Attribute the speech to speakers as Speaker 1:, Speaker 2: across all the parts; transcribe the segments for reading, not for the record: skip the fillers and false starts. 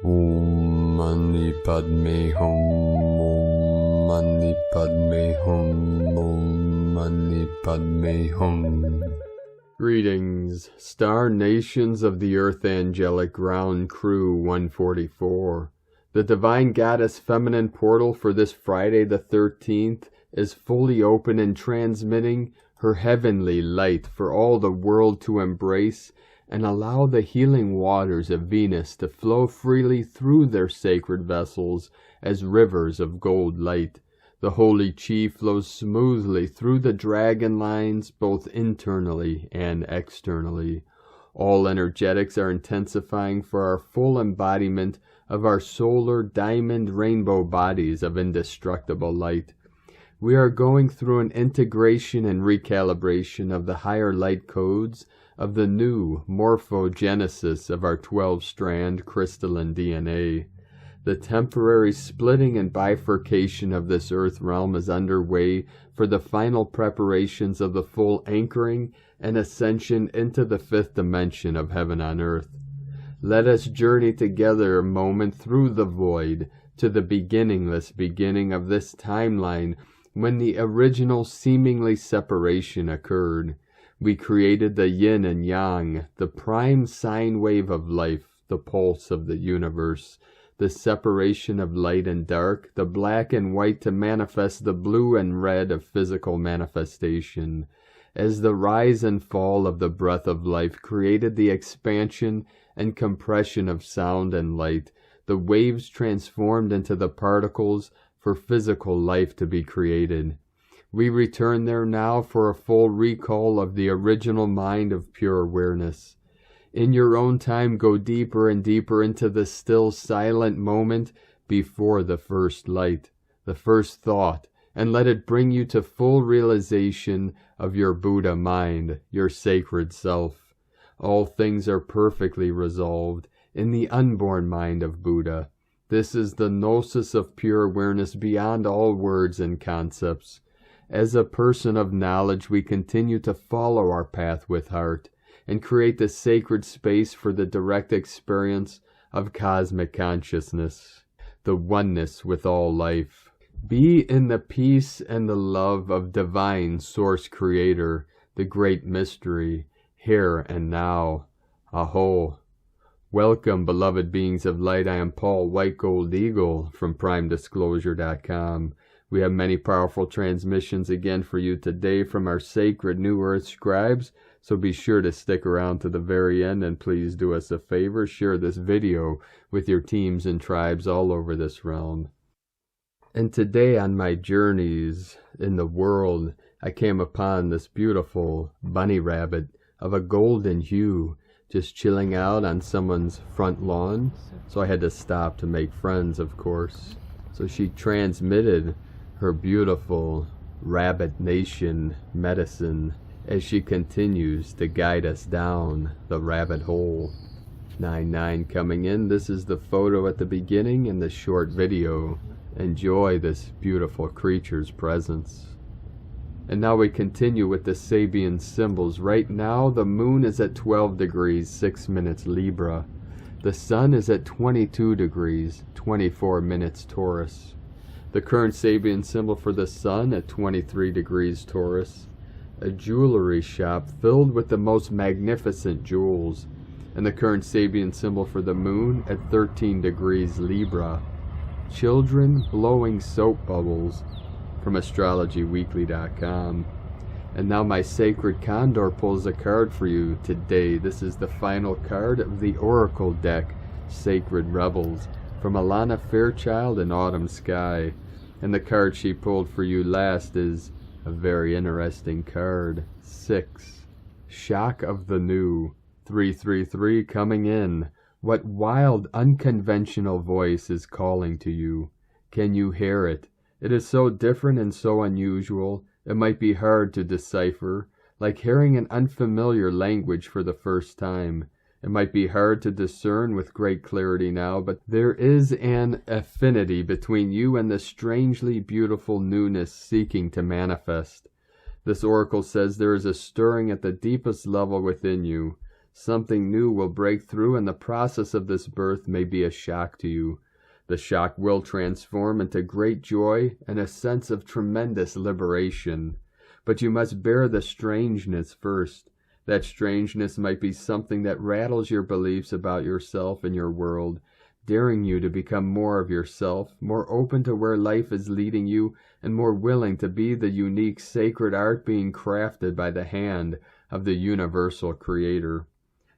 Speaker 1: Om Mani Padme Hum. Om Mani Padme Hum. Om Mani Padme Hum. Greetings, star nations of the Earth Angelic Ground Crew 144. The Divine Goddess Feminine portal for this Friday the 13th is fully open and transmitting her heavenly light for all the world to embrace and allow the healing waters of Venus to flow freely through their sacred vessels as rivers of gold light. The Holy Chi flows smoothly through the dragon lines both internally and externally. All energetics are intensifying for our full embodiment of our solar diamond rainbow bodies of indestructible light. We are going through an integration and recalibration of the higher light codes of the new morphogenesis of our 12-strand crystalline DNA. The temporary splitting and bifurcation of this earth realm is underway for the final preparations of the full anchoring and ascension into the fifth dimension of heaven on earth. Let us journey together a moment through the void to the beginningless beginning of this timeline when the original seemingly separation occurred. We created the yin and yang, the prime sine wave of life, the pulse of the universe, the separation of light and dark, the black and white to manifest the blue and red of physical manifestation. As the rise and fall of the breath of life created the expansion and compression of sound and light, the waves transformed into the particles for physical life to be created. We return there now for a full recall of the original mind of pure awareness. In your own time, go deeper and deeper into the still silent moment before the first light, the first thought, and let it bring you to full realization of your Buddha mind, your sacred self. All things are perfectly resolved in the unborn mind of Buddha. This is the gnosis of pure awareness beyond all words and concepts. As a person of knowledge, we continue to follow our path with heart and create the sacred space for the direct experience of cosmic consciousness, the oneness with all life. Be in the peace and the love of divine source creator, the great mystery, here and now. Aho. Welcome, beloved beings of light. I am Paul White Gold Eagle from PrimeDisclosure.com. We have many powerful transmissions again for you today from our sacred New Earth scribes, so be sure to stick around to the very end, and please do us a favor, share this video with your teams and tribes all over this realm. And today on my journeys in the world, I came upon this beautiful bunny rabbit of a golden hue, just chilling out on someone's front lawn, so I had to stop to make friends, of course. So she transmitted her beautiful Rabbit Nation medicine as she continues to guide us down the rabbit hole. 99 coming in. This is the photo at the beginning and the short video. Enjoy this beautiful creature's presence. And now we continue with the Sabian symbols. Right now the moon is at 12 degrees 6 minutes Libra. The sun is at 22 degrees 24 minutes Taurus. The current Sabian symbol for the sun at 23 degrees Taurus. A jewelry shop filled with the most magnificent jewels. And the current Sabian symbol for the moon at 13 degrees Libra. Children blowing soap bubbles from astrologyweekly.com. And now my sacred Condor pulls a card for you today. This is the final card of the Oracle deck, Sacred Rebels, from Alana Fairchild and Autumn Sky. And the card she pulled for you last is a very interesting card. 6. Shock of the New. 333 coming in. What wild, unconventional voice is calling to you? Can you hear it? It is so different and so unusual, it might be hard to decipher, like hearing an unfamiliar language for the first time. It might be hard to discern with great clarity now, but there is an affinity between you and the strangely beautiful newness seeking to manifest. This oracle says there is a stirring at the deepest level within you, Something new will break through, and the process of this birth may be a shock to you. The shock will transform into great joy and a sense of tremendous liberation. But you must bear the strangeness first. That strangeness might be something that rattles your beliefs about yourself and your world, daring you to become more of yourself, more open to where life is leading you, and more willing to be the unique sacred art being crafted by the hand of the universal creator.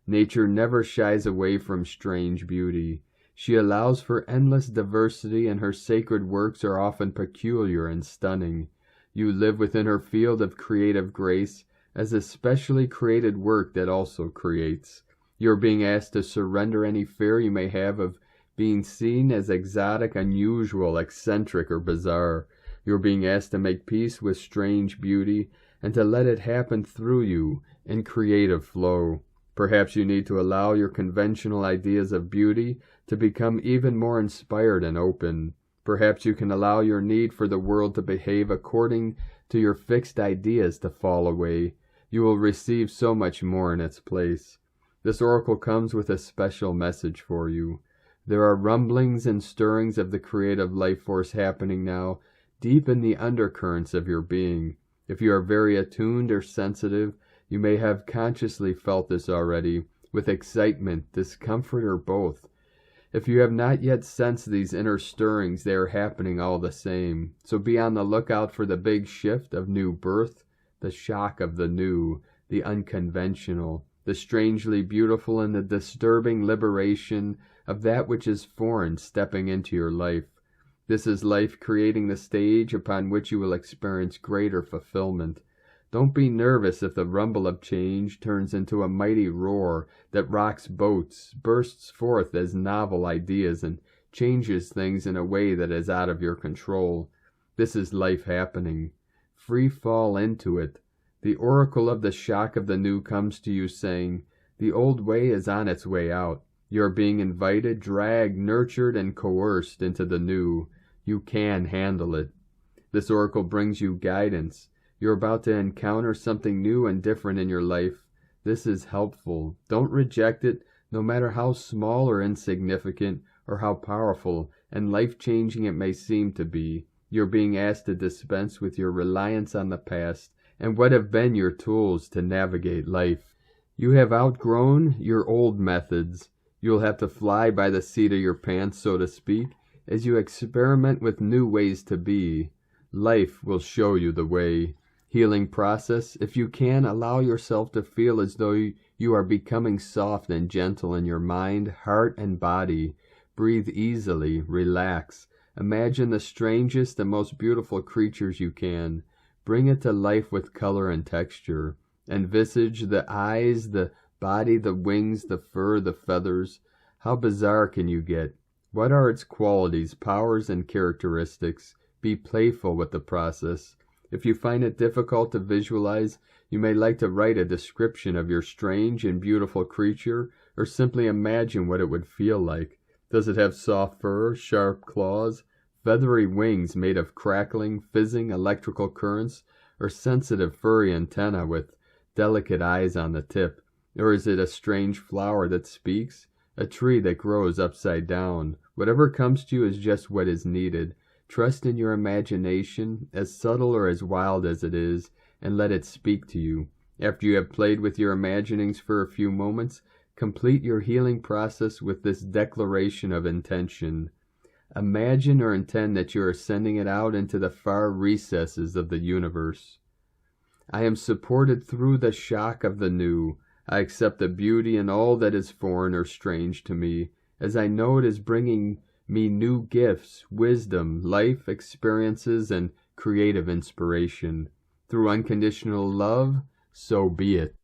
Speaker 1: Nature never shies away from strange beauty. She allows for endless diversity, and her sacred works are often peculiar and stunning. You live within her field of creative grace as a specially created work that also creates. You are being asked to surrender any fear you may have of being seen as exotic, unusual, eccentric, or bizarre. You are being asked to make peace with strange beauty and to let it happen through you in creative flow. Perhaps you need to allow your conventional ideas of beauty to become even more inspired and open. Perhaps you can allow your need for the world to behave according to your fixed ideas to fall away. You will receive so much more in its place. This oracle comes with a special message for you. There are rumblings and stirrings of the creative life force happening now, deep in the undercurrents of your being. If you are very attuned or sensitive, you may have consciously felt this already, with excitement, discomfort, or both. If you have not yet sensed these inner stirrings, they are happening all the same. So be on the lookout for the big shift of new birth, the shock of the new, the unconventional, the strangely beautiful, and the disturbing liberation of that which is foreign stepping into your life. This is life creating the stage upon which you will experience greater fulfillment. Don't be nervous if the rumble of change turns into a mighty roar that rocks boats, bursts forth as novel ideas, and changes things in a way that is out of your control. This is life happening. Free fall into it. The oracle of the shock of the new comes to you saying, the old way is on its way out. You are being invited, dragged, nurtured, and coerced into the new. You can handle it. This oracle brings you guidance. You're about to encounter something new and different in your life. This is helpful. Don't reject it, no matter how small or insignificant, or how powerful and life-changing it may seem to be. You're being asked to dispense with your reliance on the past and what have been your tools to navigate life. You have outgrown your old methods. You'll have to fly by the seat of your pants, so to speak, as you experiment with new ways to be. Life will show you the way. Healing process, if you can, allow yourself to feel as though you are becoming soft and gentle in your mind, heart, and body. Breathe easily, relax. Imagine the strangest and most beautiful creatures you can. Bring it to life with color and texture. Envisage the eyes, the body, the wings, the fur, the feathers. How bizarre can you get? What are its qualities, powers, and characteristics? Be playful with the process. If you find it difficult to visualize, you may like to write a description of your strange and beautiful creature, or simply imagine what it would feel like. Does it have soft fur, sharp claws, feathery wings made of crackling, fizzing electrical currents, or sensitive furry antennae with delicate eyes on the tip? Or is it a strange flower that speaks, a tree that grows upside down? Whatever comes to you is just what is needed. Trust in your imagination, as subtle or as wild as it is, and let it speak to you. After you have played with your imaginings for a few moments, complete your healing process with this declaration of intention. Imagine or intend that you are sending it out into the far recesses of the universe. I am supported through the shock of the new. I accept the beauty in all that is foreign or strange to me, as I know it is bringing me new gifts, wisdom, life experiences, and creative inspiration. Through unconditional love, so be it.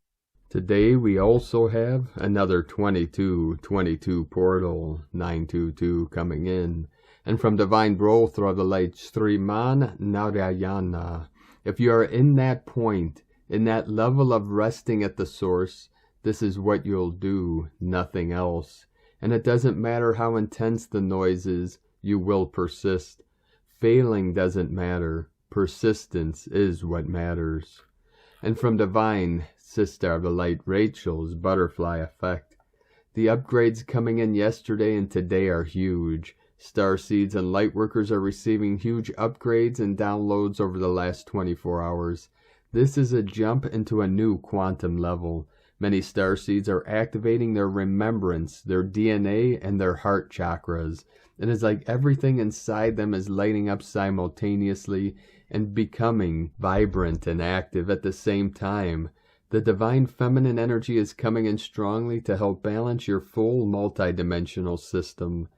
Speaker 1: Today we also have another 2222 portal, 922 coming in. And from Divine Growth of the Light, Sriman Narayana. If you are in that point, in that level of resting at the source, this is what you'll do, nothing else. And it doesn't matter how intense the noise is, you will persist. Failing doesn't matter. Persistence is what matters. And from Divine, Sister of the Light Rachel's butterfly effect. The upgrades coming in yesterday and today are huge. Starseeds and Lightworkers are receiving huge upgrades and downloads over the last 24 hours. This is a jump into a new quantum level. Many starseeds are activating their remembrance, their DNA, and their heart chakras. It is like everything inside them is lighting up simultaneously and becoming vibrant and active at the same time. The divine feminine energy is coming in strongly to help balance your full multidimensional system.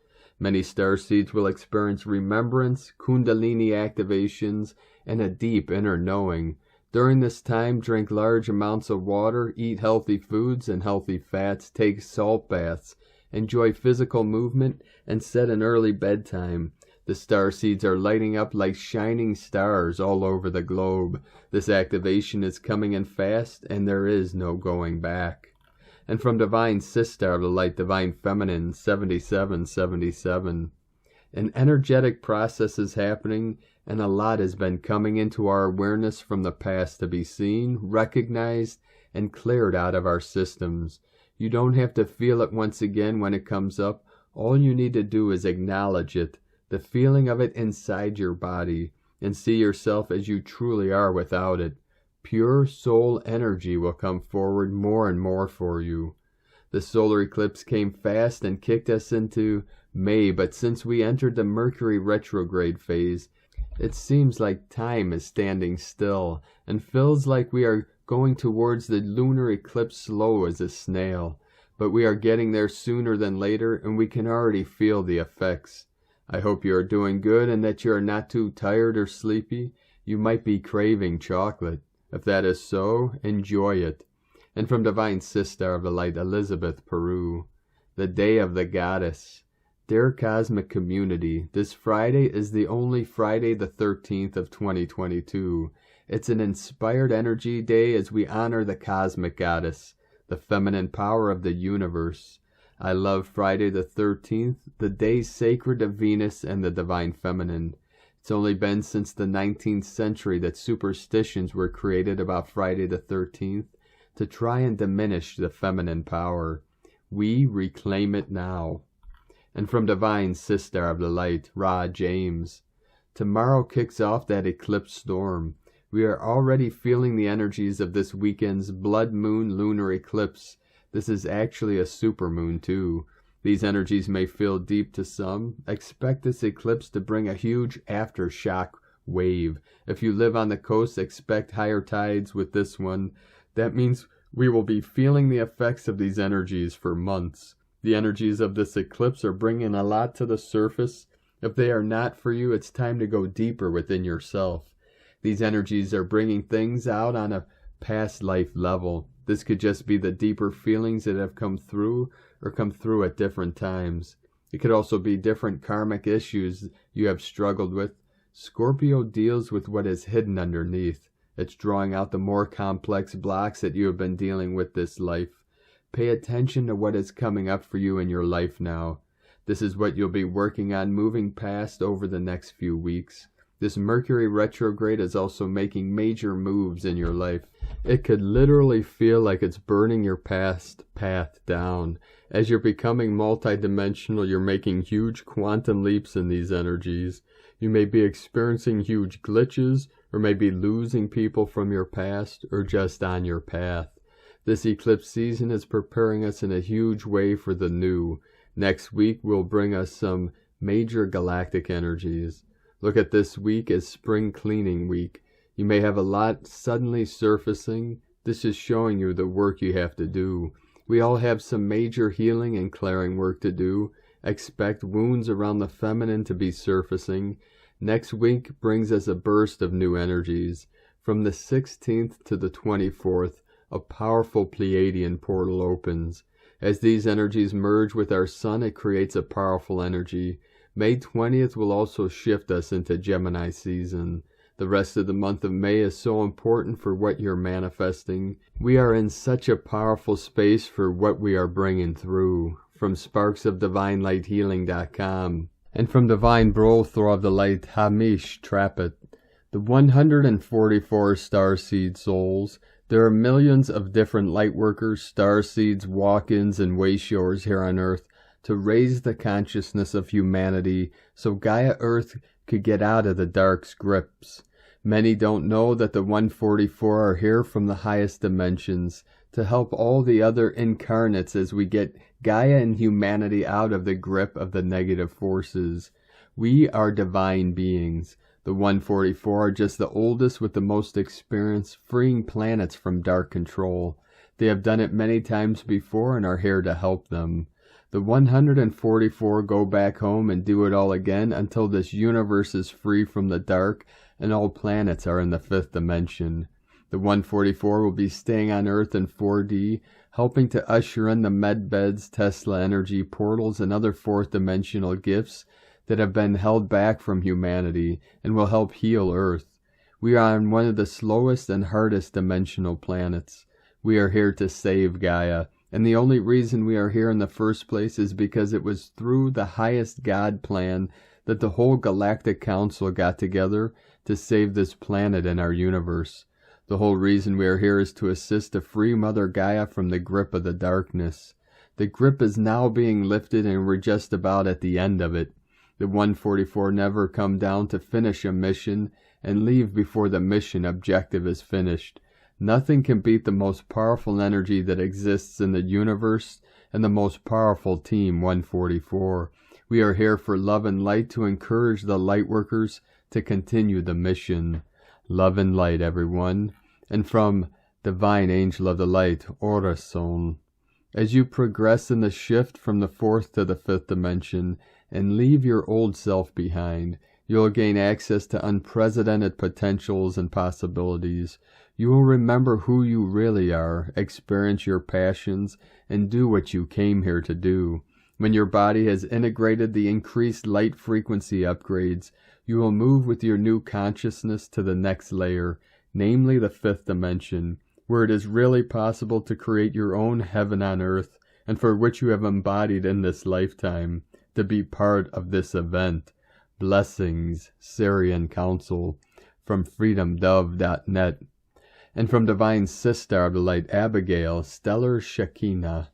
Speaker 1: Many starseeds will experience remembrance, kundalini activations, and a deep inner knowing. During this time, drink large amounts of water, eat healthy foods and healthy fats, take salt baths, enjoy physical movement, and set an early bedtime. The starseeds are lighting up like shining stars all over the globe. This activation is coming in fast, and there is no going back. And from Divine Sister of the Light, Divine Feminine, 7777. An energetic process is happening, and a lot has been coming into our awareness from the past to be seen, recognized, and cleared out of our systems. You don't have to feel it once again when it comes up. All you need to do is acknowledge it, the feeling of it inside your body, and see yourself as you truly are without it. Pure soul energy will come forward more and more for you. The solar eclipse came fast and kicked us into May, but since we entered the Mercury retrograde phase, it seems like time is standing still and feels like we are going towards the lunar eclipse slow as a snail. But we are getting there sooner than later, and we can already feel the effects. I hope you are doing good and that you are not too tired or sleepy. You might be craving chocolate. If that is so, enjoy it. And from Divine Sister of the Light, Elizabeth Peru, the Day of the Goddess. Dear Cosmic Community, this Friday is the only Friday the 13th of 2022. It's an inspired energy day as we honor the Cosmic Goddess, the feminine power of the universe. I love Friday the 13th, the day sacred to Venus and the Divine Feminine. It's only been since the 19th century that superstitions were created about Friday the 13th to try and diminish the feminine power. We reclaim it now. And from Divine Sister of the Light, Ra James. Tomorrow kicks off that eclipse storm. We are already feeling the energies of this weekend's blood moon lunar eclipse. This is actually a supermoon too. These energies may feel deep to some. Expect this eclipse to bring a huge aftershock wave. If you live on the coast, expect higher tides with this one. That means we will be feeling the effects of these energies for months. The energies of this eclipse are bringing a lot to the surface. If they are not for you, it's time to go deeper within yourself. These energies are bringing things out on a past life level. This could just be the deeper feelings that have come through or come through at different times. It could also be different karmic issues you have struggled with. Scorpio deals with what is hidden underneath. It's drawing out the more complex blocks that you have been dealing with this life. Pay attention to what is coming up for you in your life now. This is what you'll be working on moving past over the next few weeks. This Mercury retrograde is also making major moves in your life. It could literally feel like it's burning your past path down. As you're becoming multidimensional, you're making huge quantum leaps in these energies. You may be experiencing huge glitches, or maybe losing people from your past, or just on your path. This eclipse season is preparing us in a huge way for the new. Next week will bring us some major galactic energies. Look at this week as spring cleaning week. You may have a lot suddenly surfacing. This is showing you the work you have to do. We all have some major healing and clearing work to do. Expect wounds around the feminine to be surfacing. Next week brings us a burst of new energies. From the 16th to the 24th, a powerful Pleiadian portal opens. As these energies merge with our sun, it creates a powerful energy. May 20th will also shift us into Gemini season. The rest of the month of May is so important for what you're manifesting. We are in such a powerful space for what we are bringing through. From sparksofdivinelighthealing.com and from Divine Brothor of the Light, Hamish Trappett. The 144 starseed souls, There are millions of different lightworkers, starseeds, walk-ins, and wayshowers here on Earth to raise the consciousness of humanity so Gaia Earth could get out of the dark's grips. Many don't know that the 144 are here from the highest dimensions to help all the other incarnates as we get Gaia and humanity out of the grip of the negative forces. We are divine beings. The 144 are just the oldest with the most experience freeing planets from dark control. They have done it many times before and are here to help them. The 144 go back home and do it all again until this universe is free from the dark and all planets are in the 5th dimension. The 144 will be staying on Earth in 4D, helping to usher in the medbeds, Tesla energy portals, and other 4th dimensional gifts that have been held back from humanity and will help heal Earth. We are on one of the slowest and hardest dimensional planets. We are here to save Gaia, and the only reason we are here in the first place is because it was through the highest God plan that the whole Galactic Council got together to save this planet and our universe. The whole reason we are here is to assist to free Mother Gaia from the grip of the darkness. The grip is now being lifted and we're just about at the end of it. The 144 never come down to finish a mission and leave before the mission objective is finished. Nothing can beat the most powerful energy that exists in the universe and the most powerful team 144. We are here for love and light to encourage the lightworkers to continue the mission. Love and light, everyone. And from Divine Angel of the Light, Orason. As you progress in the shift from the 4th to the 5th dimension and leave your old self behind, you will gain access to unprecedented potentials and possibilities. You will remember who you really are, experience your passions, and do what you came here to do. When your body has integrated the increased light frequency upgrades, you will move with your new consciousness to the next layer, namely the 5th dimension, where it is really possible to create your own heaven on earth, and for which you have embodied in this lifetime, to be part of this event. Blessings, Syrian Council, from freedomdove.net, and from Divine Sister of the Light, Abigail, Stellar Shekinah.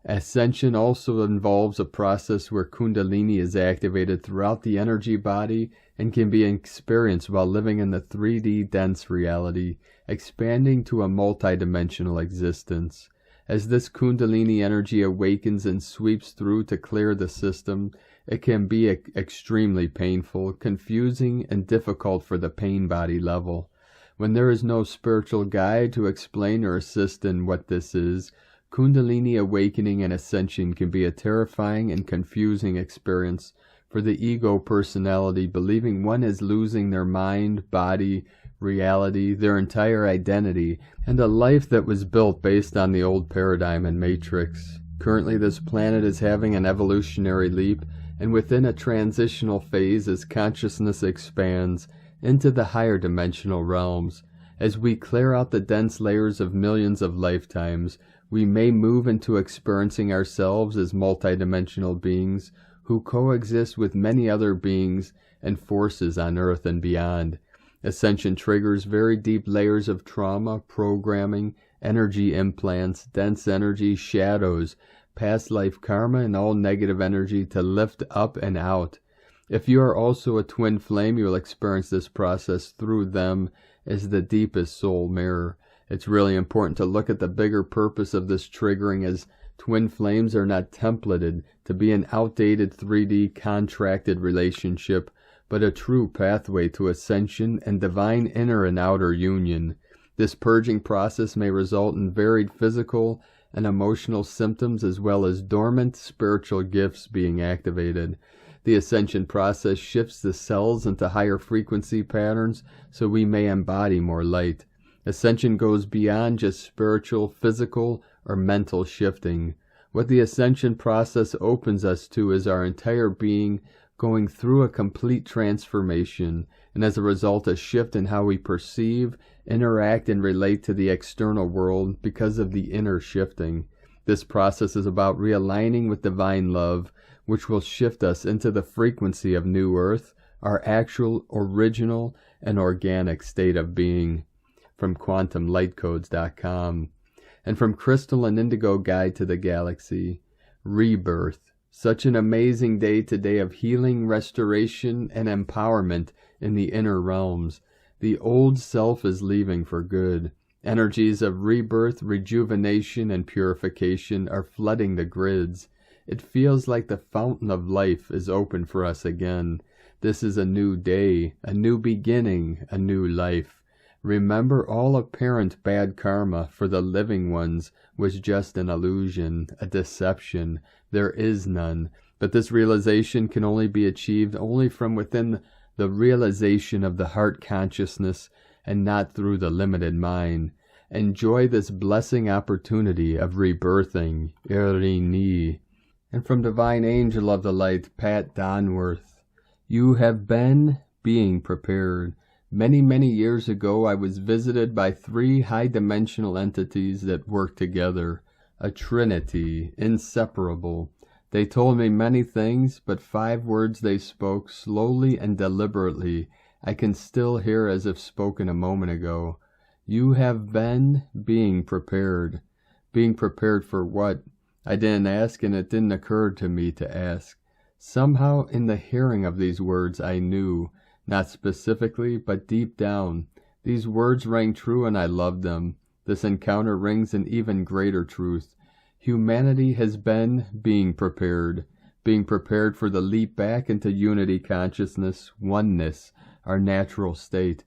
Speaker 1: Ascension also involves a process where Kundalini is activated throughout the energy body and can be experienced while living in the 3D dense reality, expanding to a multidimensional existence. As this Kundalini energy awakens and sweeps through to clear the system, it can be extremely painful, confusing, and difficult for the pain body level. When there is no spiritual guide to explain or assist in what this is, Kundalini awakening and ascension can be a terrifying and confusing experience for the ego personality, believing one is losing their mind, body, reality, their entire identity, and a life that was built based on the old paradigm and matrix. Currently, this planet is having an evolutionary leap, and within a transitional phase as consciousness expands into the higher dimensional realms. As we clear out the dense layers of millions of lifetimes, we may move into experiencing ourselves as multidimensional beings who coexist with many other beings and forces on Earth and beyond. Ascension triggers very deep layers of trauma, programming, energy implants, dense energy, shadows, past life karma, and all negative energy to lift up and out. If you are also a twin flame, you will experience this process through them as the deepest soul mirror. It's really important to look at the bigger purpose of this triggering, as twin flames are not templated to be an outdated 3D contracted relationship, but a true pathway to ascension and divine inner and outer union. This purging process may result in varied physical and emotional symptoms as well as dormant spiritual gifts being activated. The ascension process shifts the cells into higher frequency patterns so we may embody more light. Ascension goes beyond just spiritual, physical, or mental shifting. What the ascension process opens us to is our entire being going through a complete transformation, and as a result a shift in how we perceive, interact, and relate to the external world because of the inner shifting. This process is about realigning with divine love, which will shift us into the frequency of New Earth, our actual, original, and organic state of being. from quantumlightcodes.com. And from Crystal and Indigo Guide to the Galaxy, Rebirth. Such an amazing day today of healing, restoration, and empowerment in the inner realms. The old self is leaving for good. Energies of rebirth, rejuvenation, and purification are flooding the grids. It feels like the fountain of life is open for us again. This is a new day, a new beginning, a new life. Remember, all apparent bad karma for the living ones was just an illusion, a deception. There is none. But this realization can only be achieved only from within the realization of the heart consciousness and not through the limited mind. Enjoy this blessing opportunity of rebirthing. Irene E. And from Divine Angel of the Light, Pat Donworth. You have been being prepared. Many, many years ago, I was visited by 3 high-dimensional entities that work together, a trinity, inseparable. They told me many things, but 5 words they spoke, slowly and deliberately, I can still hear as if spoken a moment ago. You have been being prepared. Being prepared for what? I didn't ask, and it didn't occur to me to ask. Somehow, in the hearing of these words, I knew. Not specifically, but deep down. These words rang true and I loved them. This encounter rings an even greater truth. Humanity has been being prepared for the leap back into unity consciousness, oneness, our natural state.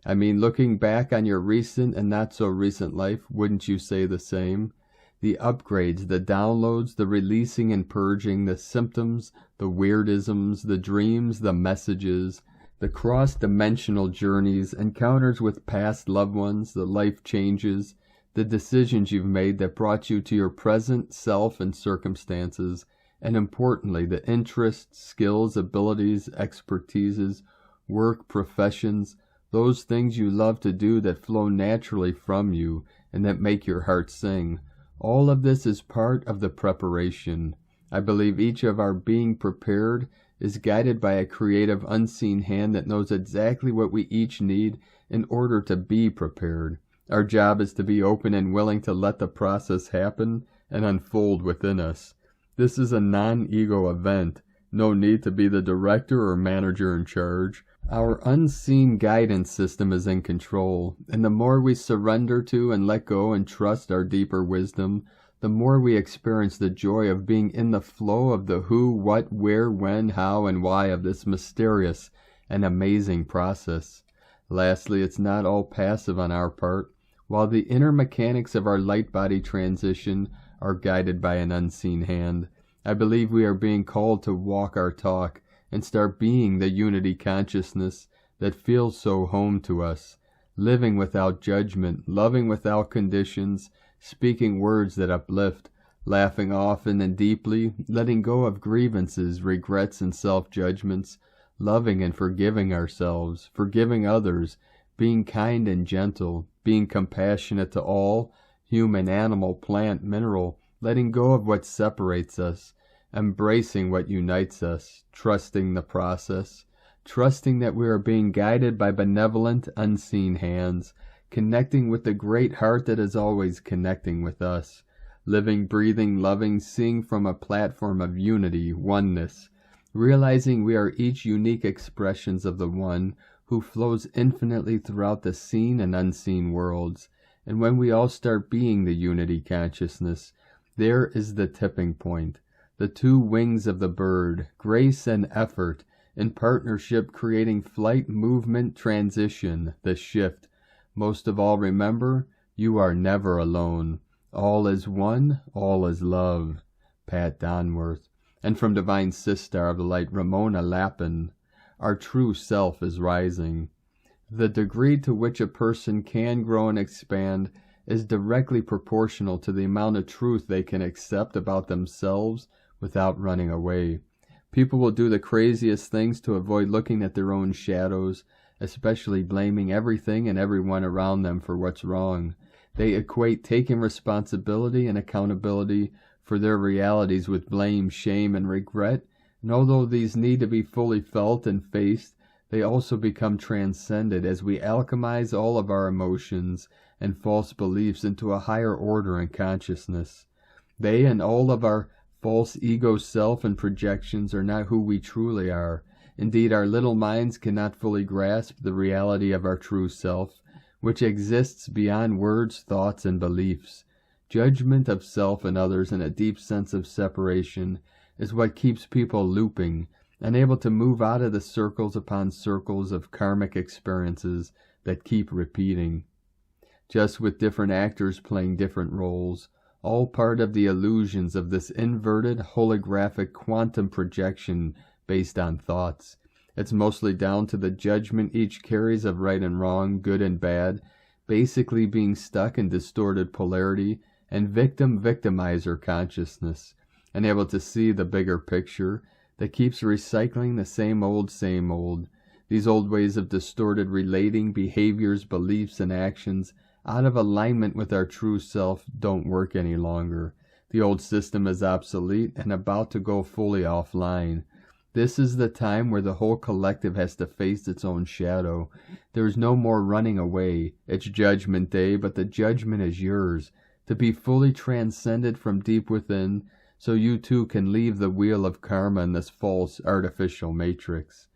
Speaker 1: I mean, looking back on your recent and not so recent life, wouldn't you say the same? The upgrades, the downloads, the releasing and purging, the symptoms, the weirdisms, the dreams, the messages, the cross-dimensional journeys, encounters with past loved ones, the life changes, the decisions you've made that brought you to your present self and circumstances, and importantly, the interests, skills, abilities, expertises, work, professions, those things you love to do that flow naturally from you and that make your heart sing. All of this is part of the preparation. I believe each of our being prepared is guided by a creative unseen hand that knows exactly what we each need in order to be prepared. Our job is to be open and willing to let the process happen and unfold within us. This is a non-ego event. No need to be the director or manager in charge. Our unseen guidance system is in control, and the more we surrender to and let go and trust our deeper wisdom, the more we experience the joy of being in the flow of the who, what, where, when, how, and why of this mysterious and amazing process. Lastly, it's not all passive on our part. While the inner mechanics of our light body transition are guided by an unseen hand, I believe we are being called to walk our talk and start being the unity consciousness that feels so home to us, living without judgment, loving without conditions, speaking words that uplift, laughing often and deeply, letting go of grievances, regrets, and self-judgments, loving and forgiving ourselves, forgiving others, being kind and gentle, being compassionate to all, human, animal, plant, mineral, letting go of what separates us, embracing what unites us, trusting the process, trusting that we are being guided by benevolent, unseen hands, connecting with the great heart that is always connecting with us, living, breathing, loving, seeing from a platform of unity, oneness, realizing we are each unique expressions of the One who flows infinitely throughout the seen and unseen worlds. And when we all start being the unity consciousness, there is the tipping point, the 2 wings of the bird, grace and effort, in partnership creating flight, movement, transition, the shift. Most of all, remember, you are never alone. All is one, all is love. Pat Donworth. And from Divine Sister of the Light, Ramona Lappin. Our true self is rising. The degree to which a person can grow and expand is directly proportional to the amount of truth they can accept about themselves without running away. People will do the craziest things to avoid looking at their own shadows, especially blaming everything and everyone around them for what's wrong. They equate taking responsibility and accountability for their realities with blame, shame, and regret, and although these need to be fully felt and faced, they also become transcended as we alchemize all of our emotions and false beliefs into a higher order in consciousness. They and all of our false ego self and projections are not who we truly are. Indeed, our little minds cannot fully grasp the reality of our true self, which exists beyond words, thoughts, and beliefs. Judgment of self and others and a deep sense of separation is what keeps people looping, unable to move out of the circles upon circles of karmic experiences that keep repeating. Just with different actors playing different roles, all part of the illusions of this inverted holographic quantum projection based on thoughts. It's mostly down to the judgment each carries of right and wrong, good and bad, basically being stuck in distorted polarity and victim-victimizer consciousness, unable to see the bigger picture that keeps recycling the same old. These old ways of distorted relating behaviors, beliefs, and actions out of alignment with our true self don't work any longer. The old system is obsolete and about to go fully offline. This is the time where the whole collective has to face its own shadow. There is no more running away. It's judgment day, but the judgment is yours, to be fully transcended from deep within, so you too can leave the wheel of karma in this false, artificial matrix.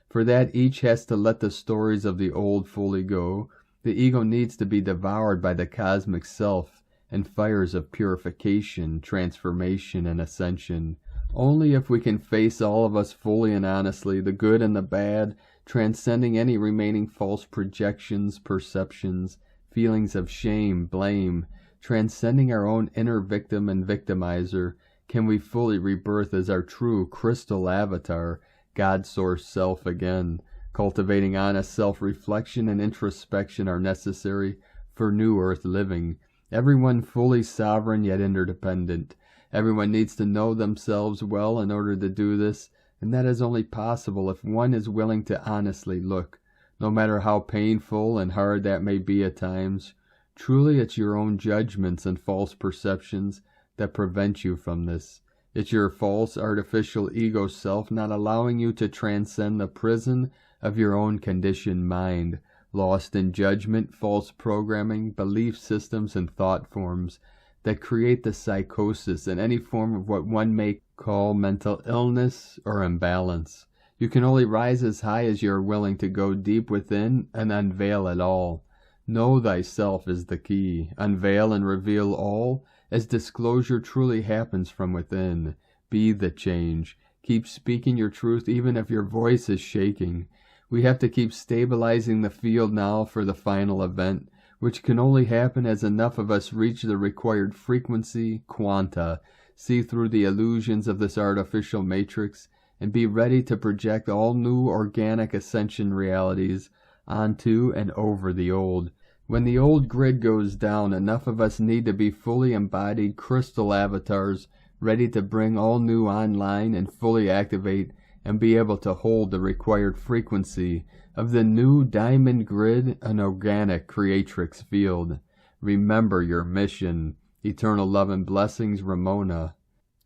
Speaker 1: For that, each has to let the stories of the old fully go. The ego needs to be devoured by the cosmic self and fires of purification, transformation, and ascension. Only if we can face all of us fully and honestly, the good and the bad, transcending any remaining false projections, perceptions, feelings of shame, blame, transcending our own inner victim and victimizer, can we fully rebirth as our true crystal avatar, God Source Self again. Cultivating honest self-reflection and introspection are necessary for new earth living. Everyone fully sovereign yet interdependent. Everyone needs to know themselves well in order to do this, and that is only possible if one is willing to honestly look, no matter how painful and hard that may be at times. Truly, it's your own judgments and false perceptions that prevent you from this. It's your false, artificial ego self not allowing you to transcend the prison of your own conditioned mind, lost in judgment, false programming, belief systems, and thought forms that create the psychosis and any form of what one may call mental illness or imbalance. You can only rise as high as you are willing to go deep within and unveil it all. Know thyself is the key. Unveil and reveal all as disclosure truly happens from within. Be the change. Keep speaking your truth even if your voice is shaking. We have to keep stabilizing the field now for the final event, which can only happen as enough of us reach the required frequency, quanta, see through the illusions of this artificial matrix, and be ready to project all new organic ascension realities onto and over the old. When the old grid goes down, enough of us need to be fully embodied crystal avatars, ready to bring all new online and fully activate and be able to hold the required frequency of the new diamond grid and organic creatrix field. Remember your mission. Eternal love and blessings, Ramona.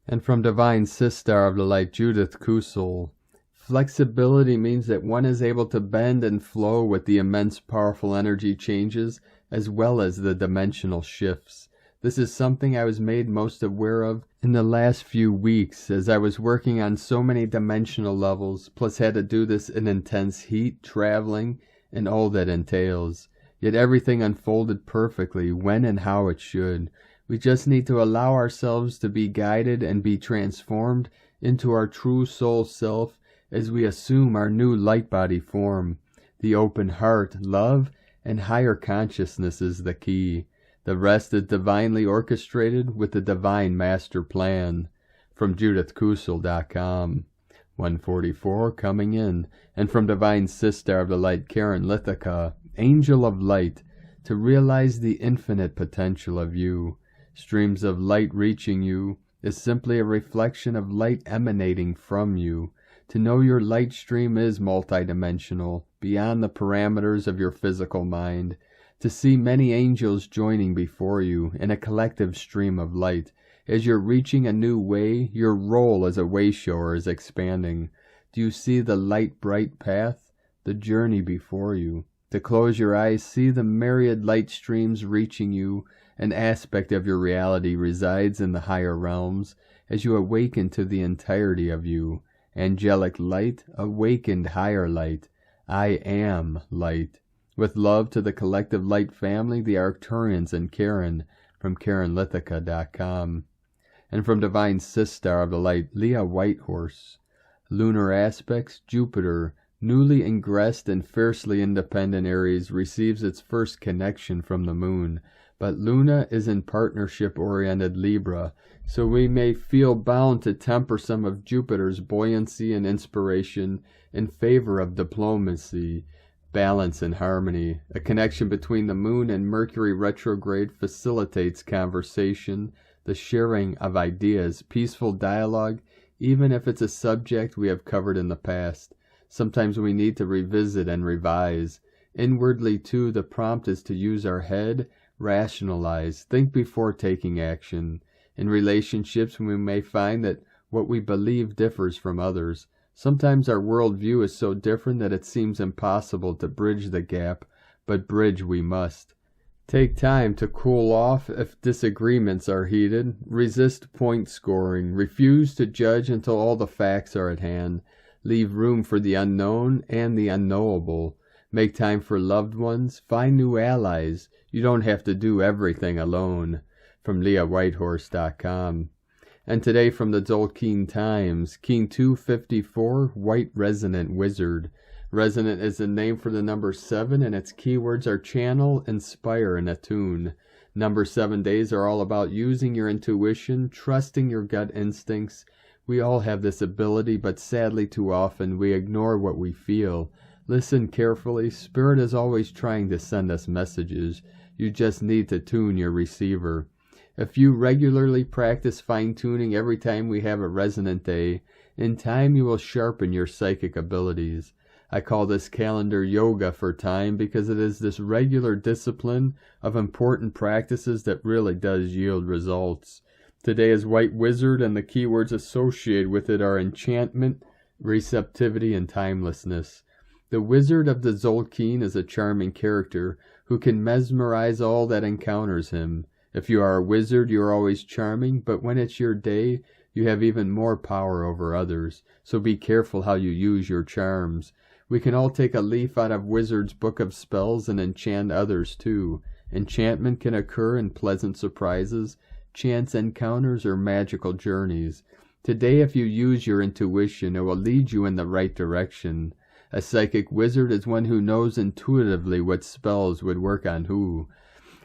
Speaker 1: And from Divine Sister of the Light, Judith Kusel. Flexibility means that one is able to bend and flow with the immense powerful energy changes as well as the dimensional shifts. This is something I was made most aware of in the last few weeks as I was working on so many dimensional levels, plus had to do this in intense heat, traveling, and all that entails. Yet everything unfolded perfectly when and how it should. We just need to allow ourselves to be guided and be transformed into our true soul self as we assume our new light body form. The open heart, love, and higher consciousness is the key. The rest is divinely orchestrated with the divine master plan. From JudithKusel.com. 144 coming in. And from Divine Sister of the Light, Karen Lithica, Angel of Light, to realize the infinite potential of you. Streams of light reaching you is simply a reflection of light emanating from you. To know your light stream is multidimensional, beyond the parameters of your physical mind. To see many angels joining before you in a collective stream of light. As you're reaching a new way, your role as a wayshower is expanding. Do you see the light bright path? the journey before you. To close your eyes, see the myriad light streams reaching you. An aspect of your reality resides in the higher realms as you awaken to the entirety of you. Angelic light, awakened higher light. I am light. With love to the collective light family, the Arcturians and Karen from KarenLithica.com. And from Divine Sistar of the Light, Leah Whitehorse. Lunar aspects, Jupiter, newly ingressed and fiercely independent Aries, receives its first connection from the moon. But Luna is in partnership-oriented Libra, so we may feel bound to temper some of Jupiter's buoyancy and inspiration in favor of diplomacy, balance, and harmony. A connection between the moon and Mercury retrograde facilitates conversation, the sharing of ideas, peaceful dialogue, even if it's a subject we have covered in the past. Sometimes we need to revisit and revise. Inwardly, too, the prompt is to use our head, rationalize, think before taking action. In relationships, we may find that what we believe differs from others. Sometimes our worldview is so different that it seems impossible to bridge the gap, but bridge we must. Take time to cool off if disagreements are heated. Resist point scoring. Refuse to judge until all the facts are at hand. Leave room for the unknown and the unknowable. Make time for loved ones. Find new allies. You don't have to do everything alone. From LeahWhitehorse.com. And today from the Zolkeen Times, Keen 254, White Resonant Wizard. Resonant is the name for the number 7, and its keywords are channel, inspire, and attune. Number 7 days are all about using your intuition, trusting your gut instincts. We all have this ability, but sadly too often we ignore what we feel. Listen carefully. Spirit is always trying to send us messages. You just need to tune your receiver. If you regularly practice fine-tuning every time we have a resonant day, in time you will sharpen your psychic abilities. I call this calendar yoga for time because it is this regular discipline of important practices that really does yield results. Today is White Wizard, and the keywords associated with it are enchantment, receptivity, and timelessness. The Wizard of the Zolkeen is a charming character who can mesmerize all that encounters him. If you are a wizard, you are always charming, but when it's your day, you have even more power over others. So be careful how you use your charms. We can all take a leaf out of Wizard's Book of Spells and enchant others too. Enchantment can occur in pleasant surprises, chance encounters, or magical journeys. Today, if you use your intuition, it will lead you in the right direction. A psychic wizard is one who knows intuitively what spells would work on who.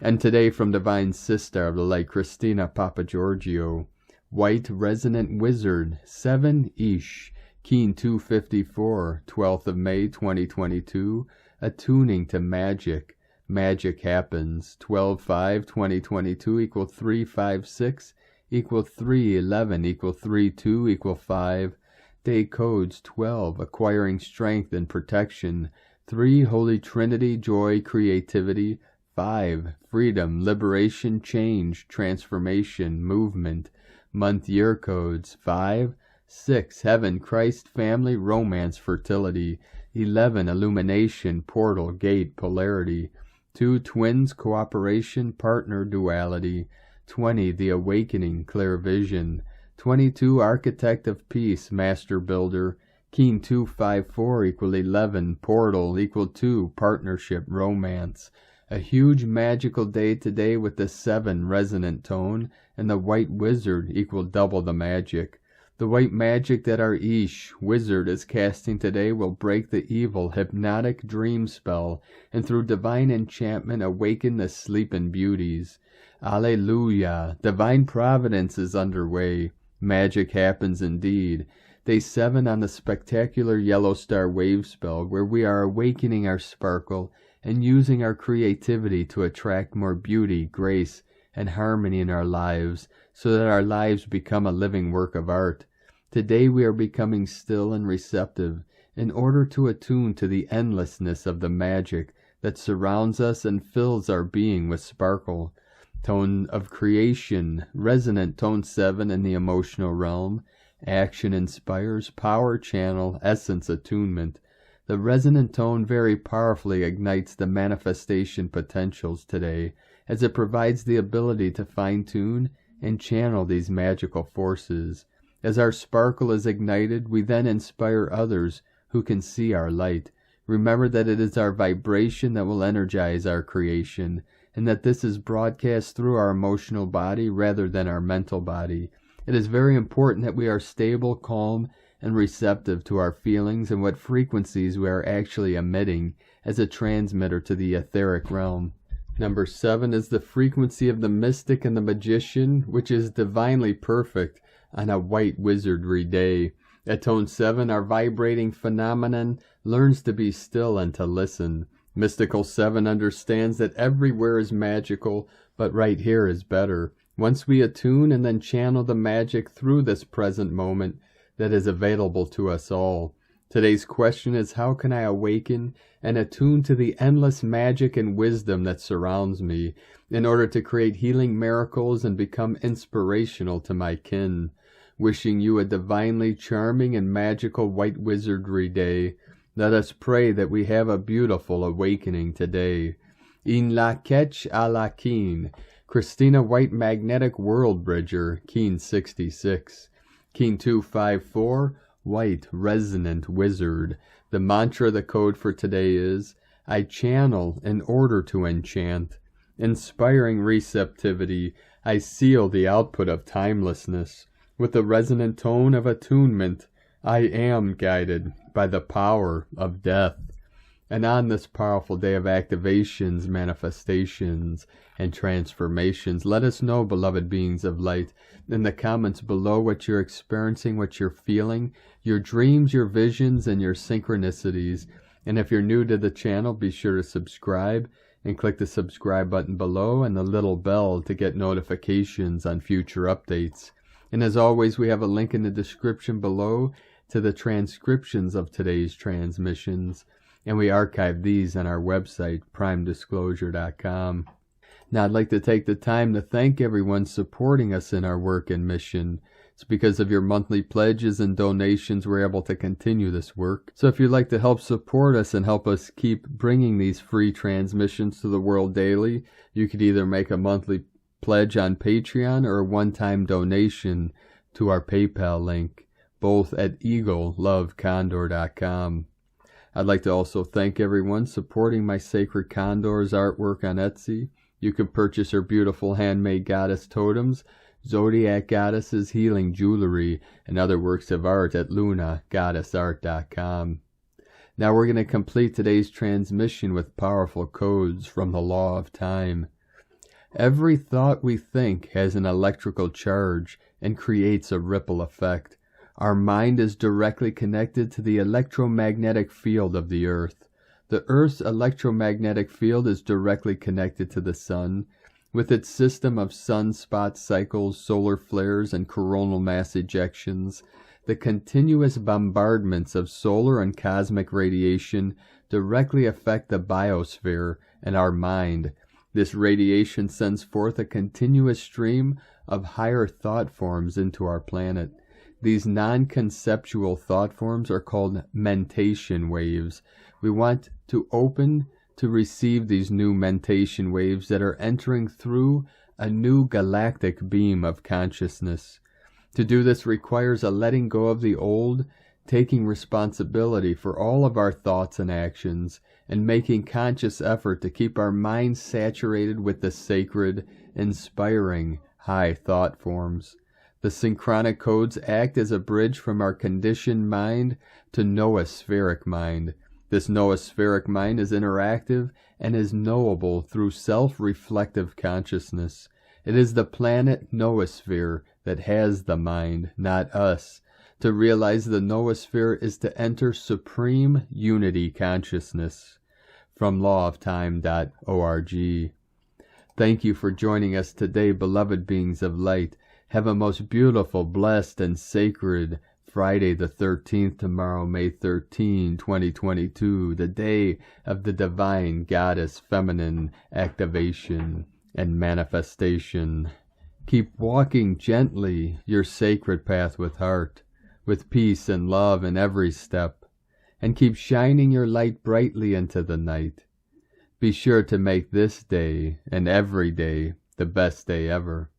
Speaker 1: And today from Divine Sister of the Light, Christina Papagiorgio, White Resonant Wizard, 7 Ish, Keen 254, 12th of May 2022, attuning to magic. Magic happens. 12/5/2022 equal 356 equal 311 equal 32 equal 5. Day codes 12, acquiring strength and protection. 3, Holy Trinity, joy, creativity. 5, freedom, liberation, change, transformation, movement. Month year codes 5, 6, heaven, Christ, family, romance, fertility. 11, illumination, portal, gate, polarity. 2, twins, cooperation, partner, duality. 20, the awakening, clear vision. 22, architect of peace, master builder. Keen 254 equal 11, portal equal 2, partnership, romance. A huge magical day today with the 7 resonant tone, and the White Wizard equal double the magic. The white magic that our Ish, wizard, is casting today will break the evil hypnotic dream spell, and through divine enchantment awaken the sleeping beauties. Alleluia! Divine providence is underway. Magic happens indeed. Day 7 on the spectacular Yellow Star wave spell, where we are awakening our sparkle and using our creativity to attract more beauty, grace, and harmony in our lives, so that our lives become a living work of art. Today we are becoming still and receptive in order to attune to the endlessness of the magic that surrounds us and fills our being with sparkle. Tone of creation, resonant tone 7 in the emotional realm. Action inspires, power channel, essence attunement.
Speaker 2: The resonant tone very powerfully ignites the manifestation potentials today, as it provides the ability to fine-tune and channel these magical forces. As our sparkle is ignited, we then inspire others who can see our light. Remember that it is our vibration that will energize our creation, and that this is broadcast through our emotional body rather than our mental body. It is very important that we are stable, calm, and receptive to our feelings and what frequencies we are actually emitting as a transmitter to the etheric realm. Number 7 is the frequency of the mystic and the magician, which is divinely perfect on a white wizardry day. At tone 7, our vibrating phenomenon learns to be still and to listen. Mystical 7 understands that everywhere is magical, but right here is better. Once we attune and then channel the magic through this present moment that is available to us all. Today's question is, how can I awaken and attune to the endless magic and wisdom that surrounds me in order to create healing miracles and become inspirational to my kin? Wishing you a divinely charming and magical white wizardry day. Let us pray that we have a beautiful awakening today. In la ketch a la keen. Christina White Magnetic World Bridger, Keen 66. Keen 254, White Resonant Wizard. The mantra, the code for today is, I channel in order to enchant. Inspiring receptivity, I seal the output of timelessness. With the resonant tone of attunement, I am guided by the power of death. And on this powerful day of activations, manifestations, and transformations, let us know, beloved beings of light, in the comments below what you're experiencing, what you're feeling, your dreams, your visions, and your synchronicities. And if you're new to the channel, be sure to subscribe and click the subscribe button below and the little bell to get notifications on future updates. And as always, we have a link in the description below to the transcriptions of today's transmissions, and we archive these on our website, primedisclosure.com. Now, I'd like to take the time to thank everyone supporting us in our work and mission. It's because of your monthly pledges and donations we're able to continue this work. So if you'd like to help support us and help us keep bringing these free transmissions to the world daily, you could either make a monthly pledge on Patreon or a one-time donation to our PayPal link, both at eaglelovecondor.com. I'd like to also thank everyone supporting my Sacred Condors artwork on Etsy. You can purchase her beautiful handmade goddess totems, zodiac goddesses, healing jewelry, and other works of art at lunagoddessart.com. Now we're going to complete today's transmission with powerful codes from the law of time. Every thought we think has an electrical charge and creates a ripple effect. Our mind is directly connected to the electromagnetic field of the Earth. The Earth's electromagnetic field is directly connected to the Sun, with its system of sunspot cycles, solar flares, and coronal mass ejections. The continuous bombardments of solar and cosmic radiation directly affect the biosphere and our mind. This radiation sends forth a continuous stream of higher thought forms into our planet. These non-conceptual thought forms are called mentation waves. We want to open to receive these new mentation waves that are entering through a new galactic beam of consciousness. To do this requires a letting go of the old, taking responsibility for all of our thoughts and actions, and making conscious effort to keep our minds saturated with the sacred, inspiring, high thought forms. The synchronic codes act as a bridge from our conditioned mind to noospheric mind. This noospheric mind is interactive and is knowable through self-reflective consciousness. It is the planet noosphere that has the mind, not us. To realize the noosphere is to enter supreme unity consciousness. From lawoftime.org. Thank you for joining us today, beloved beings of light. Have a most beautiful, blessed, and sacred Friday the 13th, tomorrow, May 13, 2022, the day of the Divine Goddess Feminine activation and manifestation. Keep walking gently your sacred path with heart, with peace and love in every step. and keep shining your light brightly into the night. Be sure to make this day and every day the best day ever.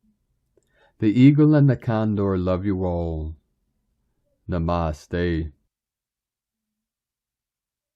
Speaker 2: The eagle and the condor love you all. Namaste.